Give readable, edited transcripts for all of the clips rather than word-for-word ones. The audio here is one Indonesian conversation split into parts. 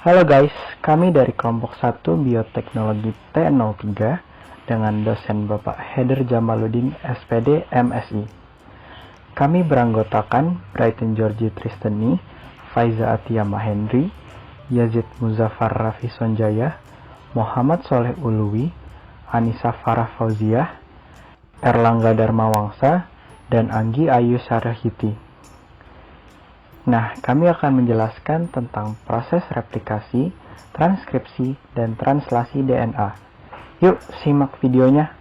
Halo guys, kami dari kelompok 1 Bioteknologi T03 dengan dosen Bapak Heder Jamaluddin SPD MSI. Kami beranggotakan Brighton Georgie Tristeni, Faiza Atia Mahendri, Yazid Muzaffar Raffi Sonjaya, Muhammad Soleh Uluwi, Anissa Farah Fauziah, Erlangga Darmawangsa, dan Anggi Ayu Sarahiti. Nah, kami akan menjelaskan tentang proses replikasi, transkripsi, dan translasi DNA. Yuk, simak videonya.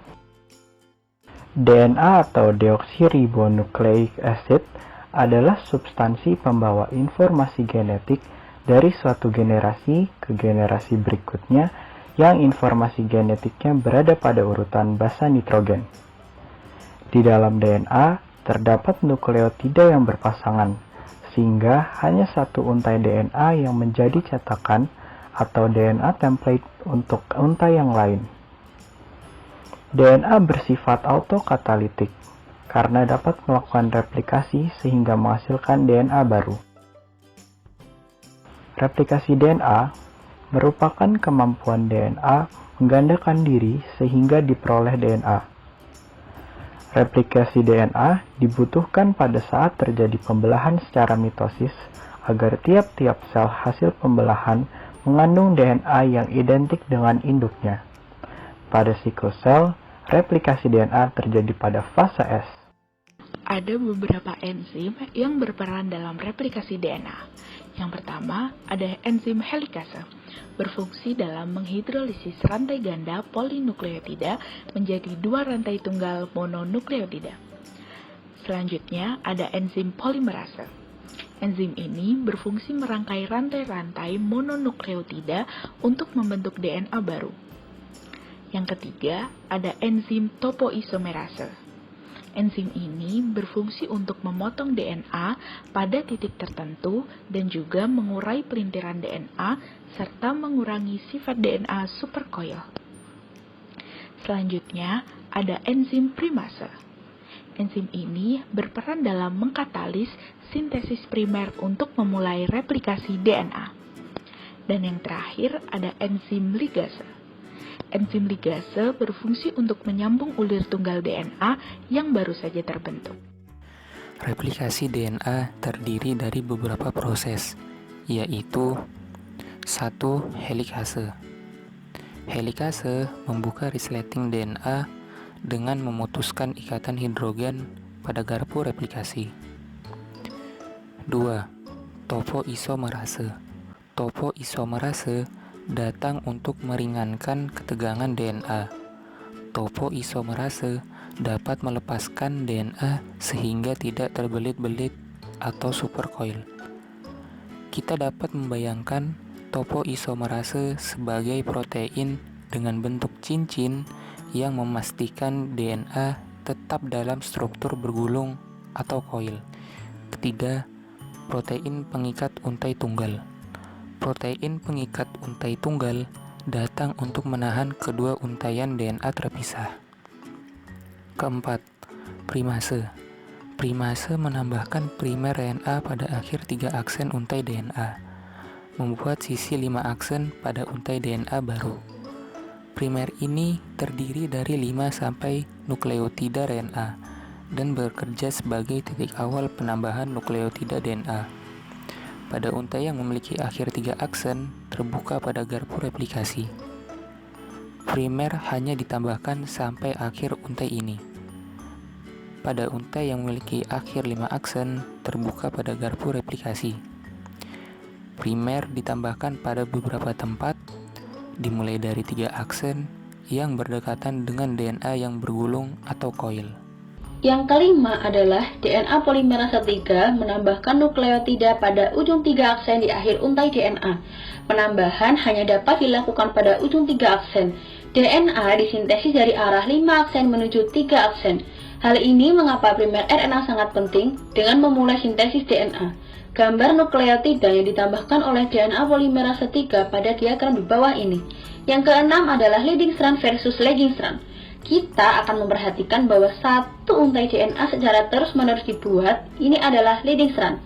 DNA atau deoksiribonucleic acid adalah substansi pembawa informasi genetik dari suatu generasi ke generasi berikutnya yang informasi genetiknya berada pada urutan basa nitrogen. Di dalam DNA terdapat nukleotida yang berpasangan, sehingga hanya satu untai DNA yang menjadi cetakan atau DNA template untuk untai yang lain. DNA bersifat autokatalitik karena dapat melakukan replikasi sehingga menghasilkan DNA baru. Replikasi DNA merupakan kemampuan DNA menggandakan diri sehingga diperoleh DNA. Replikasi DNA dibutuhkan pada saat terjadi pembelahan secara mitosis agar tiap-tiap sel hasil pembelahan mengandung DNA yang identik dengan induknya. Pada siklus sel, replikasi DNA terjadi pada fase S. Ada beberapa enzim yang berperan dalam replikasi DNA. Yang pertama, ada enzim helikase, berfungsi dalam menghidrolisis rantai ganda polinukleotida menjadi dua rantai tunggal mononukleotida. Selanjutnya, ada enzim polimerase. Enzim ini berfungsi merangkai rantai-rantai mononukleotida untuk membentuk DNA baru. Yang ketiga, ada enzim topoisomerase. Enzim ini berfungsi untuk memotong DNA pada titik tertentu dan juga mengurai pelintiran DNA serta mengurangi sifat DNA supercoil. Selanjutnya, ada enzim primase. Enzim ini berperan dalam mengkatalis sintesis primer untuk memulai replikasi DNA. Dan yang terakhir, ada enzim ligase. Enzim ligase berfungsi untuk menyambung ulir tunggal DNA yang baru saja terbentuk. Replikasi DNA terdiri dari beberapa proses, yaitu 1. Helikase. Helikase membuka resleting DNA dengan memutuskan ikatan hidrogen pada garpu replikasi. 2. Topoisomerase. Topoisomerase datang untuk meringankan ketegangan DNA. Topoisomerase dapat melepaskan DNA sehingga tidak terbelit-belit atau supercoil. Kita dapat membayangkan topoisomerase sebagai protein dengan bentuk cincin yang memastikan DNA tetap dalam struktur bergulung atau coil. Ketiga, protein pengikat untai tunggal. Protein pengikat untai tunggal datang untuk menahan kedua untaian DNA terpisah. Keempat, primase. Primase menambahkan primer RNA pada akhir 3 aksen untai DNA, membuat sisi 5 aksen pada untai DNA baru. Primer ini terdiri dari 5 nukleotida RNA dan bekerja sebagai titik awal penambahan nukleotida DNA. Pada untai yang memiliki akhir 3 aksen terbuka pada garpu replikasi. Primer hanya ditambahkan sampai akhir untai ini. Pada untai yang memiliki akhir 5 aksen terbuka pada garpu replikasi. Primer ditambahkan pada beberapa tempat, dimulai dari 3 aksen yang berdekatan dengan DNA yang bergulung atau coil. Yang kelima adalah DNA polimerase 3 menambahkan nukleotida pada ujung 3 aksen di akhir untai DNA. Penambahan hanya dapat dilakukan pada ujung 3 aksen. DNA disintesis dari arah 5 aksen menuju 3 aksen. Hal ini mengapa primer RNA sangat penting dengan memulai sintesis DNA. Gambar nukleotida yang ditambahkan oleh DNA polimerase 3 pada diagram di bawah ini. Yang keenam adalah leading strand versus lagging strand. Kita akan memperhatikan bahwa satu untai DNA secara terus-menerus dibuat, ini adalah leading strand.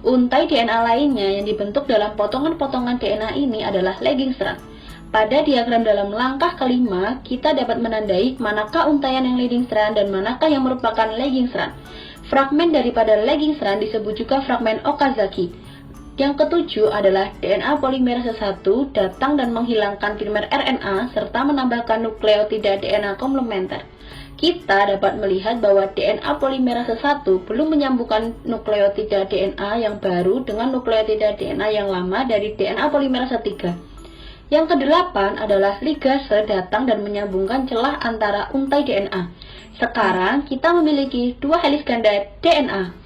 Untai DNA lainnya yang dibentuk dalam potongan-potongan DNA ini adalah legging strand. Pada diagram dalam langkah kelima, kita dapat menandai manakah untaian yang leading strand dan manakah yang merupakan lagging strand. Fragmen daripada lagging strand disebut juga fragmen Okazaki. Yang ketujuh adalah DNA polimerase 1 datang dan menghilangkan trimer RNA serta menambahkan nukleotida DNA komplementer. Kita dapat melihat bahwa DNA polimerase 1 belum menyambungkan nukleotida DNA yang baru dengan nukleotida DNA yang lama dari DNA polimerase 3. Yang kedelapan adalah ligase datang dan menyambungkan celah antara untai DNA. Sekarang kita memiliki dua helis ganda DNA.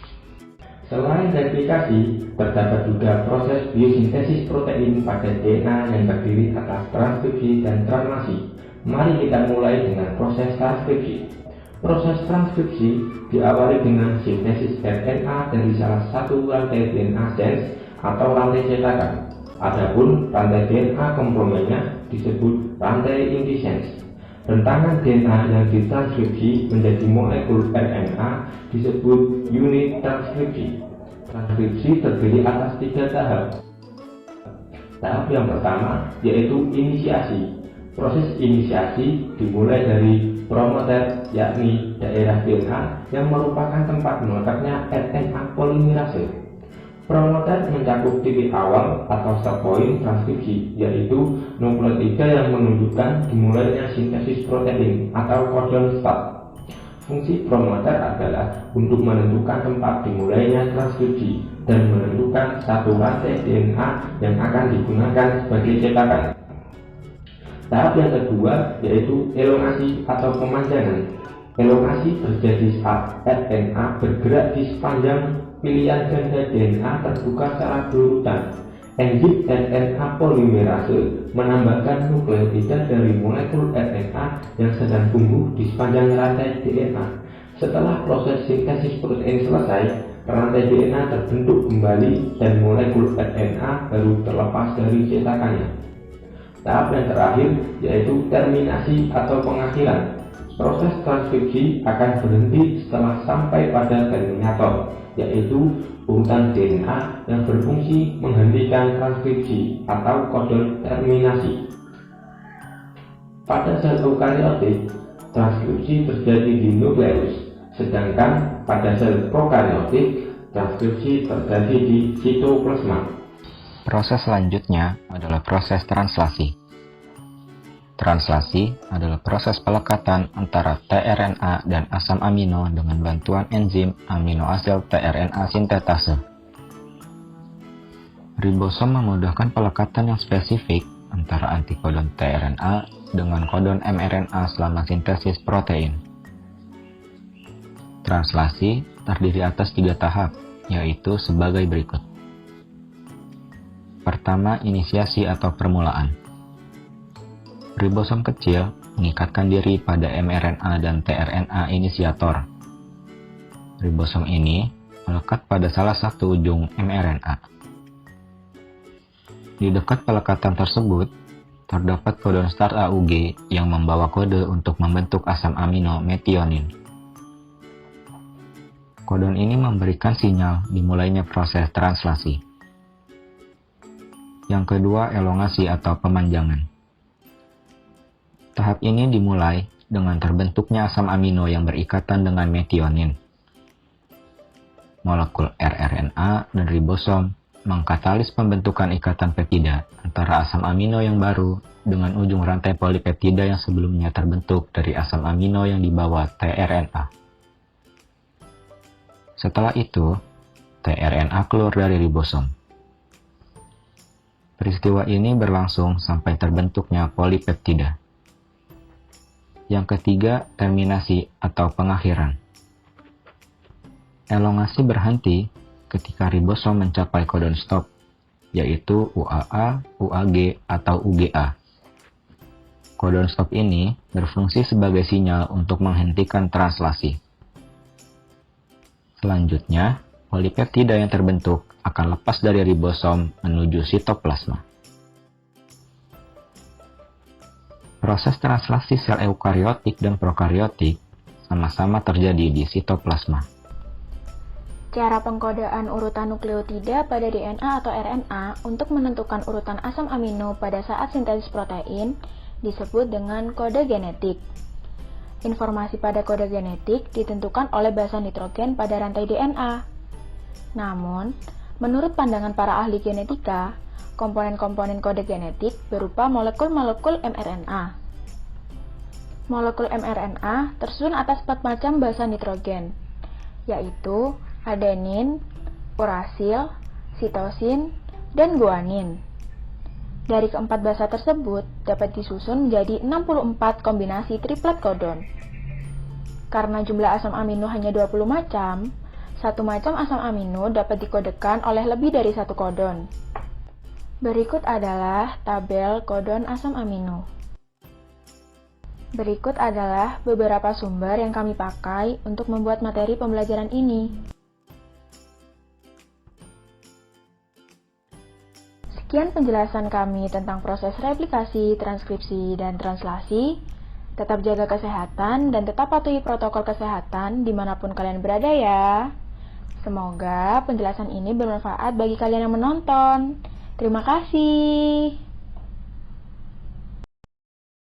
Selain replikasi, terdapat juga proses biosintesis protein pada DNA yang terdiri atas transkripsi dan translasi. Mari kita mulai dengan proses transkripsi. Proses transkripsi diawali dengan sintesis RNA dari salah satu rantai DNA sense atau rantai cetakan. Adapun rantai DNA komplemennya disebut rantai intisens. Rentangan DNA yang ditranskripsi menjadi molekul RNA disebut unit transkripsi. Transkripsi terdiri atas 3 tahap. Tahap yang pertama yaitu inisiasi. Proses inisiasi dimulai dari promoter, yakni daerah DNA yang merupakan tempat melekatnya RNA polimerase. Promoter mencakup titik awal atau start point transkripsi, yaitu nukleotida yang menunjukkan dimulainya sintesis protein atau codon start. Fungsi promoter adalah untuk menentukan tempat dimulainya transkripsi dan menentukan satu rantai DNA yang akan digunakan sebagai cetakan. Tahap yang kedua yaitu elongasi atau pemanjangan. Elongasi terjadi saat RNA bergerak di sepanjang pilihan ganda DNA terbuka secara berurutan. Enzim RNA polimerase menambahkan nukleotida dari molekul RNA yang sedang tumbuh di sepanjang rantai DNA. Setelah proses sintesis protein selesai, rantai DNA terbentuk kembali dan molekul RNA baru terlepas dari cetakannya. Tahap yang terakhir yaitu terminasi atau pengakhiran. Proses transkripsi akan berhenti setelah sampai pada terminator, yaitu urutan DNA yang berfungsi menghentikan transkripsi atau kodon terminasi. Pada sel eukariotik, transkripsi terjadi di nukleus, sedangkan pada sel prokariotik, transkripsi terjadi di sitoplasma. Proses selanjutnya adalah proses translasi. Translasi adalah proses pelekatan antara tRNA dan asam amino dengan bantuan enzim aminoasid tRNA sintetase. Ribosom memudahkan pelekatan yang spesifik antara antikodon tRNA dengan kodon mRNA selama sintesis protein. Translasi terdiri atas 3 tahap, yaitu sebagai berikut. Pertama, inisiasi atau permulaan. Ribosom kecil mengikatkan diri pada mRNA dan tRNA inisiator. Ribosom ini melekat pada salah satu ujung mRNA. Di dekat pelekatan tersebut, terdapat kodon start AUG yang membawa kode untuk membentuk asam amino metionin. Kodon ini memberikan sinyal dimulainya proses translasi. Yang kedua, elongasi atau pemanjangan. Tahap ini dimulai dengan terbentuknya asam amino yang berikatan dengan metionin. Molekul rRNA dan ribosom mengkatalis pembentukan ikatan peptida antara asam amino yang baru dengan ujung rantai polipeptida yang sebelumnya terbentuk dari asam amino yang dibawa tRNA. Setelah itu, tRNA keluar dari ribosom. Peristiwa ini berlangsung sampai terbentuknya polipeptida. Yang ketiga, terminasi atau pengakhiran. Elongasi berhenti ketika ribosom mencapai kodon stop, yaitu UAA, UAG, atau UGA. Kodon stop ini berfungsi sebagai sinyal untuk menghentikan translasi. Selanjutnya, polipeptida yang terbentuk akan lepas dari ribosom menuju sitoplasma. Proses translasi sel eukariotik dan prokariotik sama-sama terjadi di sitoplasma. Cara pengkodaan urutan nukleotida pada DNA atau RNA untuk menentukan urutan asam amino pada saat sintesis protein disebut dengan kode genetik. Informasi pada kode genetik ditentukan oleh basa nitrogen pada rantai DNA. Namun, menurut pandangan para ahli genetika, komponen-komponen kode genetik berupa molekul-molekul mRNA. Molekul mRNA tersusun atas 4 macam basa nitrogen, yaitu adenin, urasil, sitosin, dan guanin. Dari keempat basa tersebut dapat disusun menjadi 64 kombinasi triplet codon. Karena jumlah asam amino hanya 20 macam, satu macam asam amino dapat dikodekan oleh lebih dari satu codon. Berikut adalah tabel codon asam amino. Berikut adalah beberapa sumber yang kami pakai untuk membuat materi pembelajaran ini. Sekian penjelasan kami tentang proses replikasi, transkripsi, dan translasi. Tetap jaga kesehatan dan tetap patuhi protokol kesehatan dimanapun kalian berada ya. Semoga penjelasan ini bermanfaat bagi kalian yang menonton. Terima kasih.